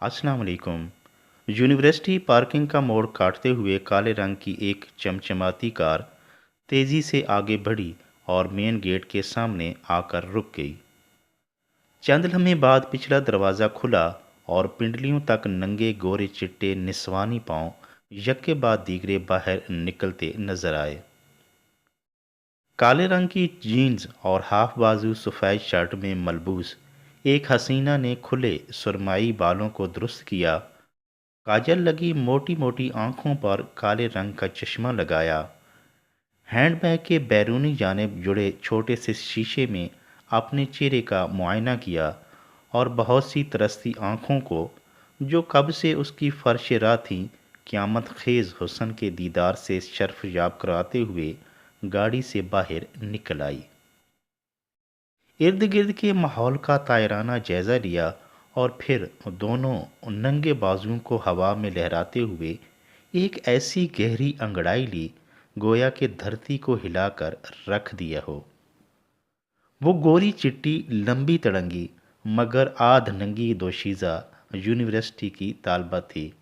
अस्सलाम वालेकुम। University parking का मोड़ काटते हुए काले रंग की एक चमचमाती कार तेज़ी से आगे बढ़ी और मेन गेट के सामने आकर रुक गई। चंद लम्हे बाद पिछला दरवाज़ा खुला और पिंडलियों तक नंगे गोरे चिट्टे निस्वानी पांव यक्के बाद दीगरे बाहर निकलते नजर आए। काले रंग की जीन्स और हाफ बाजू सफ़ेद शर्ट में मलबूस एक हसीना ने खुले सुरमाई बालों को दुरुस्त किया, काजल लगी मोटी मोटी आंखों पर काले रंग का चश्मा लगाया, हैंडबैग के बैरूनी जानिब जुड़े छोटे से शीशे में अपने चेहरे का मुआयना किया और बहुत सी तरसती आंखों को, जो कब से उसकी फर्श राह थी, क़यामत खेज हुस्न के दीदार से शर्फ याब कराते हुए गाड़ी से बाहर निकल आई। इर्द गिर्द के माहौल का तायराना जायज़ा लिया और फिर दोनों नंगे बाजुओं को हवा में लहराते हुए एक ऐसी गहरी अंगड़ाई ली गोया कि धरती को हिलाकर रख दिया हो। वो गोरी चिट्टी लंबी तड़ंगी मगर आध नंगी दोशीज़ा यूनिवर्सिटी की तालबा थी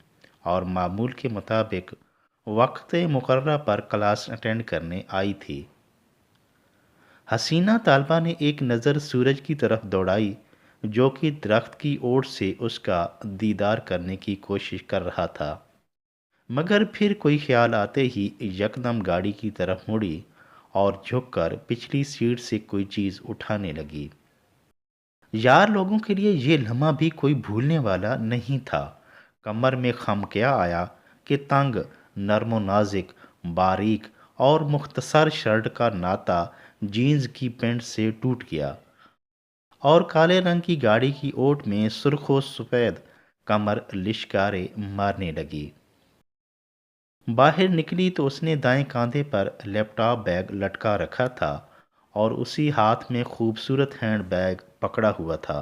और मामूल के मुताबिक वक्त मुकर्रा पर क्लास अटेंड करने आई थी। हसीना तालबा ने एक नज़र सूरज की तरफ दौड़ाई, जो कि दरख्त की ओट से उसका दीदार करने की कोशिश कर रहा था, मगर फिर कोई ख्याल आते ही यकदम गाड़ी की तरफ मुड़ी और झुककर पिछली सीट से कोई चीज़ उठाने लगी। यार लोगों के लिए ये लम्हा भी कोई भूलने वाला नहीं था। कमर में खम क्या आया कि तंग, नरमो नाजिक, बारीक और मुख्तसर शर्ट का नाता जीन्स की पेंट से टूट गया और काले रंग की गाड़ी की ओट में सुर्खो सफ़ेद कमर लिशकारे मारने लगी। बाहर निकली तो उसने दाएं कंधे पर लैपटॉप बैग लटका रखा था और उसी हाथ में खूबसूरत हैंड बैग पकड़ा हुआ था,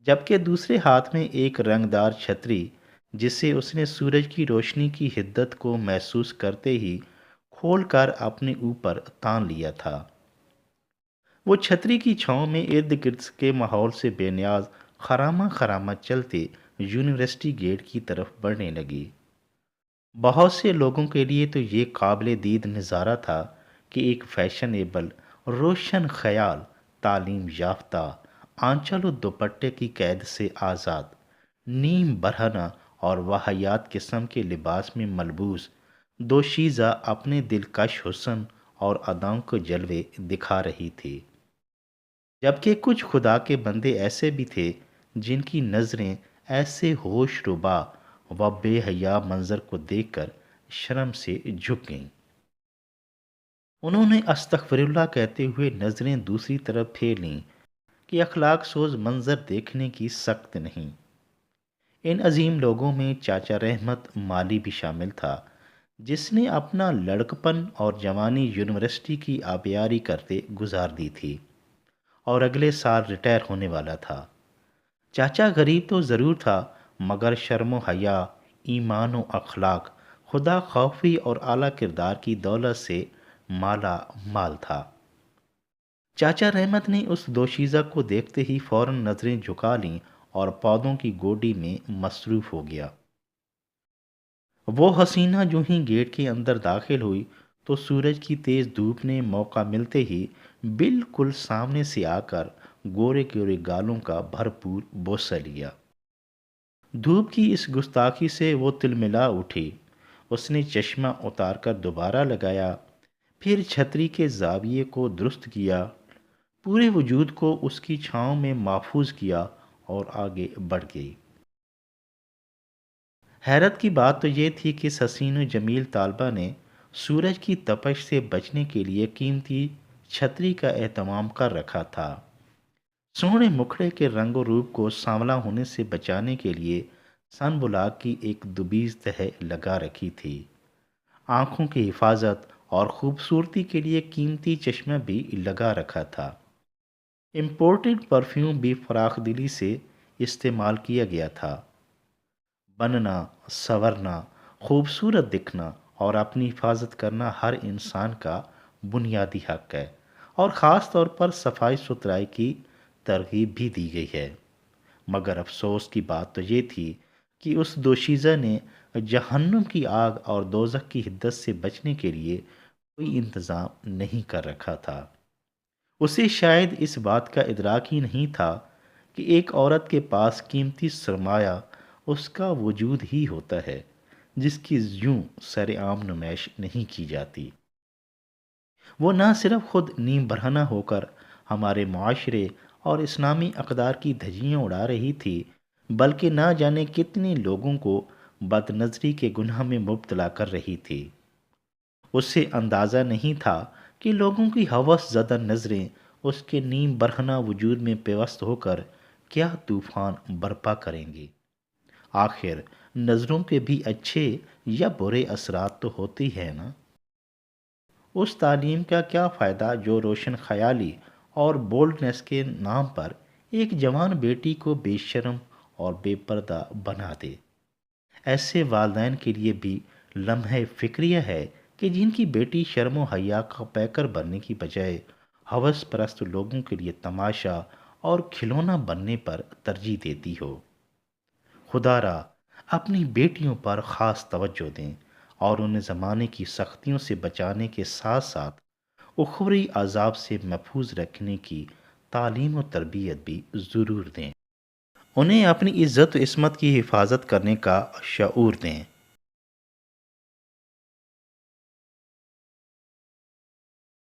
जबकि दूसरे हाथ में एक रंगदार छतरी, जिसे उसने सूरज की रोशनी की हिद्दत को महसूस करते ही खोलकर अपने ऊपर तान लिया था। वो छतरी की छांव में इर्द गिर्द के माहौल से बेनियाज खरामा खरामा चलते यूनिवर्सिटी गेट की तरफ बढ़ने लगी। बहुत से लोगों के लिए तो ये काबिल दीद नज़ारा था कि एक फैशनेबल, रोशन ख्याल, तालीम याफ्ता, आंचल और दुपट्टे की कैद से आज़ाद, नीम बरहना और वाहियात किस्म के लिबास में मलबूस दोशीज़ा अपने दिलकश हुस्न और अदाओं को जलवे दिखा रही थी, जबकि कुछ खुदा के बंदे ऐसे भी थे जिनकी नज़रें ऐसे होश रुबा व बेहया मंजर को देखकर शर्म से झुक गईं। उन्होंने अस्तगफिरुल्लाह कहते हुए नज़रें दूसरी तरफ फेर लीं कि अखलाक सोज मंजर देखने की सख्त नहीं। इन अजीम लोगों में चाचा रहमत माली भी शामिल था, जिसने अपना लड़कपन और जवानी यूनिवर्सिटी की आबियारी करते गुजार दी थी और अगले साल रिटायर होने वाला था। चाचा गरीब तो ज़रूर था, मगर शर्म व हया, ईमान व अखलाक, खुदा खौफी और आला किरदार की दौलत से माला माल था। चाचा रहमत ने उस दोशीज़ा को देखते ही फौरन नज़रें झुका लीं और पौधों की गोडी में मसरूफ़ हो गया। वो हसीना जो ही गेट के अंदर दाखिल हुई तो सूरज की तेज़ धूप ने मौका मिलते ही बिल्कुल सामने से आकर गोरे गोरे गालों का भरपूर बोसा लिया। धूप की इस गुस्ताखी से वो तिलमिला उठी। उसने चश्मा उतारकर दोबारा लगाया, फिर छतरी के जाविये को दुरुस्त किया, पूरे वजूद को उसकी छाँव में महफूज किया और आगे बढ़ गई। हैरत की बात तो ये थी कि हसीन जमील तालबा ने सूरज की तपश से बचने के लिए कीमती छतरी का एहतमाम कर रखा था। सोहने मुखड़े के रंगो रूप को सांवला होने से बचाने के लिए सनबुलाक की एक दुबीज तह लगा रखी थी। आंखों की हिफाजत और खूबसूरती के लिए कीमती चश्मा भी लगा रखा था। इम्पोर्टेड परफ्यूम भी फराख दिली से इस्तेमाल किया गया था। बनना, संवरना, खूबसूरत दिखना और अपनी हिफाजत करना हर इंसान का बुनियादी हक है और ख़ास तौर पर सफाई सुथराई की तरगीब भी दी गई है। مگر افسوس کی بات تو یہ تھی کہ اس دوشیزہ نے جہنم کی آگ اور دوزخ کی حدت سے بچنے کے لیے کوئی انتظام نہیں کر رکھا تھا۔ اسے شاید اس بات کا ادراک ہی نہیں تھا کہ ایک عورت کے پاس قیمتی سرمایہ اس کا وجود ہی ہوتا ہے، جس کی یوں سر عام نمائش نہیں کی جاتی۔ وہ نہ صرف خود نیم برہنہ ہو کر ہمارے معاشرے اور اسلامی اقدار کی دھجیاں اڑا رہی تھی، بلکہ نہ جانے کتنے لوگوں کو بد نظری کے گناہ میں مبتلا کر رہی تھی۔ اسے اندازہ نہیں تھا کہ لوگوں کی ہوس زدہ نظریں اس کے نیم برہنہ وجود میں پیوست ہو کر کیا طوفان برپا کریں گی۔ آخر نظروں کے بھی اچھے یا برے اثرات تو ہوتے ہی ہیں نا۔ اس تعلیم کا کیا فائدہ جو روشن خیالی اور بولڈنس کے نام پر ایک جوان بیٹی کو بے شرم اور بے پردہ بنا دے۔ ایسے والدین کے لیے بھی لمحہ فکریہ ہے کہ جن کی بیٹی شرم و حیا کا پیکر بننے کی بجائے ہوس پرست لوگوں کے لیے تماشا اور کھلونا بننے پر ترجیح دیتی ہو۔ خدا را اپنی بیٹیوں پر خاص توجہ دیں اور انہیں زمانے کی سختیوں سے بچانے کے ساتھ ساتھ اخروی عذاب سے محفوظ رکھنے کی تعلیم و تربیت بھی ضرور دیں۔ انہیں اپنی عزت و عصمت کی حفاظت کرنے کا شعور دیں۔